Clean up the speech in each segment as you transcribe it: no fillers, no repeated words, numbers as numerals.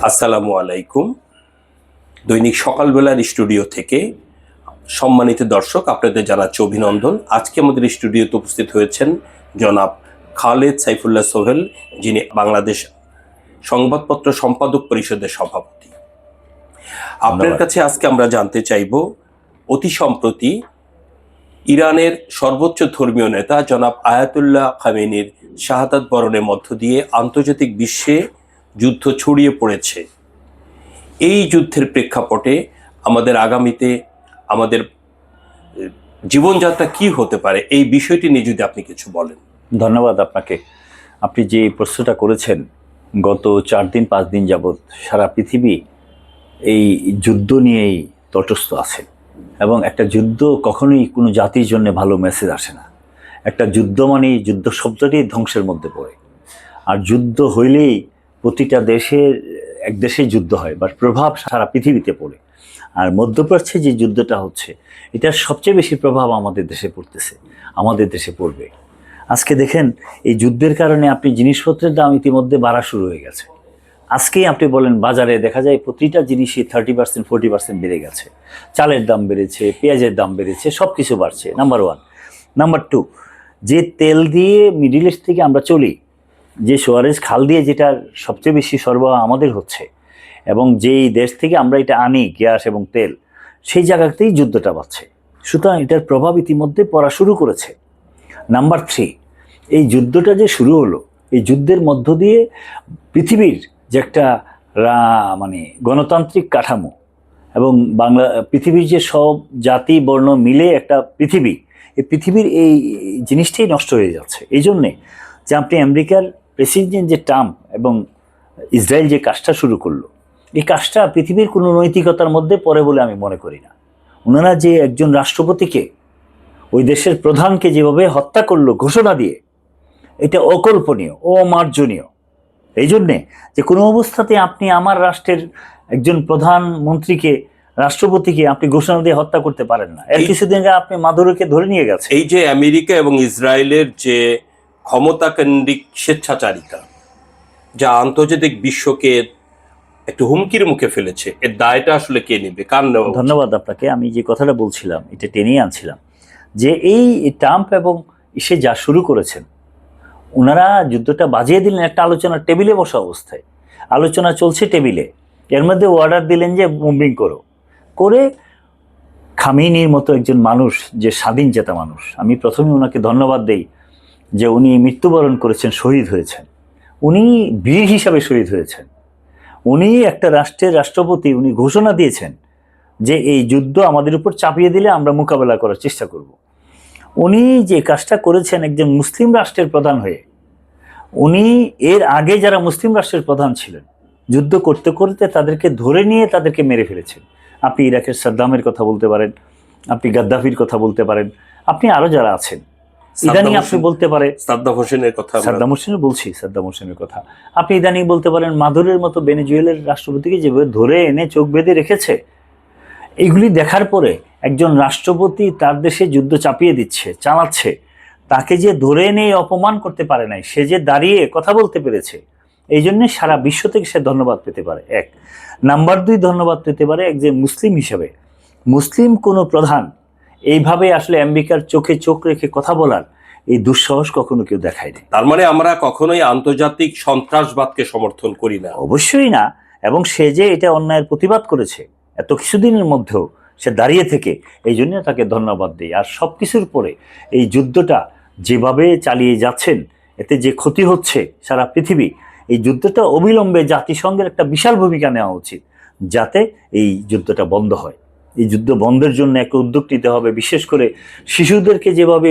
আসসালামু আলাইকুম। দৈনিক সকালবেলার স্টুডিও থেকে সম্মানিত দর্শক, আপনাদের জানাচ্ছি অভিনন্দন। আজকে আমাদের স্টুডিওতে উপস্থিত হয়েছেন জনাব খালেদ সাইফুল্লাহ সোহেল, যিনি বাংলাদেশ সংবাদপত্র সম্পাদক পরিষদের সভাপতি। আপনার কাছে আজকে আমরা জানতে চাইব, অতি সম্প্রতি ইরানের সর্বোচ্চ ধর্মীয় নেতা জনাব আয়াতুল্লাহ খামেনির শাহাদাত বরণের মধ্য দিয়ে আন্তর্জাতিক বিশ্বে যুদ্ধ ছড়িয়ে পড়েছে। এই যুদ্ধের প্রেক্ষাপটে আমাদের আগামীতে আমাদের জীবনযাত্রা কি হতে পারে, এই বিষয়টি নিয়ে যদি আপনি কিছু বলেন। ধন্যবাদ আপনাকে। আপনি যে প্রশ্নটা করেছেন, গত 4-5 দিন যাবৎ সারা পৃথিবী এই যুদ্ধ নিয়েই তটস্থ আছে, এবং একটা যুদ্ধ কখনোই কোনো জাতির জন্য ভালো মেসেজ আসে না। একটা যুদ্ধ মানেই, যুদ্ধ শব্দটি ধ্বংসের মধ্যে পড়ে। আর যুদ্ধ হইলেই প্রতিটা দেশের, এক দেশে যুদ্ধ হয় বা প্রভাব সারা পৃথিবীতে পড়ে। আর মধ্যপ্রাচ্যে যে যুদ্ধটা হচ্ছে, এটার সবচেয়ে বেশি প্রভাব আমাদের দেশে পড়তেছে, আমাদের দেশে পড়বে। আজকে দেখেন, এই যুদ্ধের কারণে আপনি জিনিসপত্রের দাম ইতিমধ্যে বাড়া শুরু হয়ে গেছে। আজকেই আপনি বলেন, বাজারে দেখা যায় প্রতিটা জিনিসই 30% 40% বেড়ে গেছে। চালের দাম বেড়েছে, পেঁয়াজের দাম বেড়েছে, সব কিছু বাড়ছে, নাম্বার 1। নাম্বার 2, যে তেল দিয়ে মিডিল ইস্ট থেকে আমরা চলি, যে সুয়ারেজ খাল দিয়ে যেটার সবচেয়ে বেশি সরবরাহ আমাদের হচ্ছে, এবং যেই দেশ থেকে আমরা এটা আনি গ্যাস এবং তেল, সেই জায়গাতেই যুদ্ধটা বাড়ছে। সুতরাং এটার প্রভাব ইতিমধ্যে পড়া শুরু করেছে। নাম্বার 3, এই যুদ্ধটা যে শুরু হলো, এই যুদ্ধের মধ্য দিয়ে পৃথিবীর যে একটা গণতান্ত্রিক কাঠামো এবং পৃথিবীর যে সব জাতি বর্ণ মিলে একটা পৃথিবী, এই পৃথিবীর এই জিনিসটাই নষ্ট হয়ে যাচ্ছে। এই জন্যে যে আপনি আমেরিকার প্রেসিডেন্ট যে ট্রাম্প এবং ইসরায়েল যে কাজটা শুরু করলো, এই কাজটা পৃথিবীর কোনো নৈতিকতার মধ্যে পড়ে বলে আমি মনে করি না। ওনারা যে একজন রাষ্ট্রপতিকে, ওই দেশের প্রধানকে যেভাবে হত্যা করলো ঘোষণা দিয়ে, এটা অকল্পনীয়, অমার্জনীয়। এই জন্যে যে কোনো অবস্থাতে আপনি আমার রাষ্ট্রের একজন প্রধানমন্ত্রীকে, রাষ্ট্রপতিকে আপনি ঘোষণা দিয়ে হত্যা করতে পারেন না। এর কিছুদিন আগে আপনি মাদুরোকে ধরে নিয়ে গেছে। এই যে আমেরিকা এবং ইসরায়েলের যে ক্ষমতাকেন্দ্রিক স্বেচ্ছাচারিতা, যা আন্তর্জাতিক বিশ্বকে একটু হুমকির মুখে ফেলেছে, এর দায়টা আসলে কে নেবে, কার নেওয়া উচিত? ধন্যবাদ আপনাকে। আমি যে কথাটা বলছিলাম, এটা টেনেই আনছিলাম যে এই ট্রাম্প এবং সে যা শুরু করেছেন, ওনারা যুদ্ধটা বাজিয়ে দিলেন একটা আলোচনার টেবিলে বসা অবস্থায়। আলোচনা চলছে টেবিলে, এর মধ্যে অর্ডার দিলেন যে মুভিং করে খামেনির মতো একজন মানুষ, যে স্বাধীন চেতা মানুষ, আমি প্রথমে ওনাকে ধন্যবাদ দেই যে উনি মৃত্যুবরণ করেছেন, শহীদ হয়েছেন। উনি বীর হিসাবে শহীদ হয়েছেন। উনি একটা রাষ্ট্রের রাষ্ট্রপতি, উনি ঘোষণা দিয়েছেন যে এই যুদ্ধ আমাদের উপর চাপিয়ে দিলে আমরা মোকাবেলা করার চেষ্টা করব। উনি যে কাজটা করেছেন একজন মুসলিম রাষ্ট্রের প্রধান হয়ে, উনি এর আগে যারা মুসলিম রাষ্ট্রের প্রধান ছিলেন, যুদ্ধ করতে করতে তাদেরকে ধরে নিয়ে তাদেরকে মেরে ফেলেছেন। আপনি ইরাকের সাদ্দামের কথা বলতে পারেন, আপনি গাদ্দাফির কথা বলতে পারেন, আপনি আরো যারা আছেন, ইদানিং আপনি বলতে পারেন সাদ্দাম হোসেনের কথা, সাদ্দাম হোসেনের কথা আপনি ইদানিং বলতে পারেন, মাদুরের মতো ভেনেজুয়েলার রাষ্ট্রপতিকে যেভাবে ধরে এনে চোখ বেঁধে রেখেছে। এগুলি দেখার পরে একজন রাষ্ট্রপতি তার দেশে যুদ্ধ চাপিয়ে দিচ্ছে, চালাচ্ছে, তাকে যে ধরে এনে অপমান করতে পারে নাই, সে যে দাঁড়িয়ে কথা বলতে পেরেছে, এই জন্য সারা বিশ্ব থেকে সে ধন্যবাদ পেতে পারে। 1 নাম্বার 2, ধন্যবাদ পেতে পারে একজন মুসলিম হিসেবে। মুসলিম কোনো প্রধান এইভাবে আসলে আমেরিকার চোখে চোখ রেখে কথা বলার এই দুঃসাহস কখনো কেউ দেখায়নি। তার মানে আমরা কখনোই আন্তর্জাতিক সন্ত্রাসবাদকে সমর্থন করি না। অবশ্যই না। এবং সে যে এটা অন্যায়ের প্রতিবাদ করেছে এত কিছুদিনের মধ্যেও, সে দাঁড়িয়ে থেকে, এই জন্য তাকে ধন্যবাদ দিই। আর সব কিছুর পরে এই যুদ্ধটা যেভাবে চালিয়ে যাচ্ছেন, এতে যে ক্ষতি হচ্ছে সারা পৃথিবী, এই যুদ্ধটা অবিলম্বে জাতিসংঘের একটা বিশাল ভূমিকা নেওয়া উচিত, যাতে এই যুদ্ধটা বন্ধ হয়। এই যুদ্ধ বন্ধের জন্য একটা উদ্যোগ নিতে হবে। বিশেষ করে শিশুদেরকে যেভাবে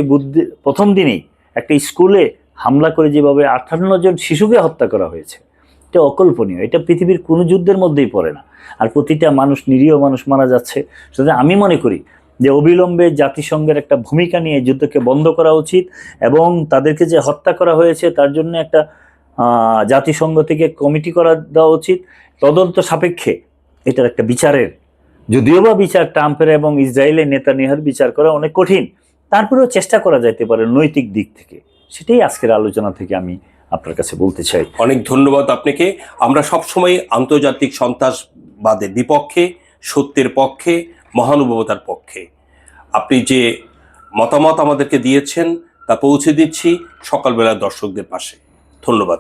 প্রথম দিনেই একটা স্কুলে হামলা করে যেভাবে 58 জন শিশুকে হত্যা করা হয়েছে, এটা অকল্পনীয়। এটা পৃথিবীর কোনো যুদ্ধের মধ্যেই পড়ে না। আর প্রতিটা মানুষ, নিরীহ মানুষ মারা যাচ্ছে। সুতরাং আমি মনে করি যে অবিলম্বে জাতিসংঘের একটা ভূমিকা নিয়ে যুদ্ধকে বন্ধ করা উচিত, এবং তাদেরকে যে হত্যা করা হয়েছে তার জন্য একটা জাতিসংঘ থেকে কমিটি করা দেওয়া উচিত, তদন্ত সাপেক্ষে এটার একটা বিচারের। যদিও বা বিচার ট্রাম্পের এবং ইসরায়েলের নেতানিয়াহুর বিচার করা অনেক কঠিন, তারপরেও চেষ্টা করা যাইতে পারে নৈতিক দিক থেকে। সেটাই আজকের আলোচনা থেকে আমি আপনার কাছে বলতে চাই। অনেক ধন্যবাদ আপনাকে। আমরা সবসময় আন্তর্জাতিক সন্ত্রাসবাদের বিপক্ষে, সত্যের পক্ষে, মহানুভবতার পক্ষে। আপনি যে মতামত আমাদেরকে দিয়েছেন তা পৌঁছে দিচ্ছি সকালবেলা দর্শকদের পাশে। ধন্যবাদ।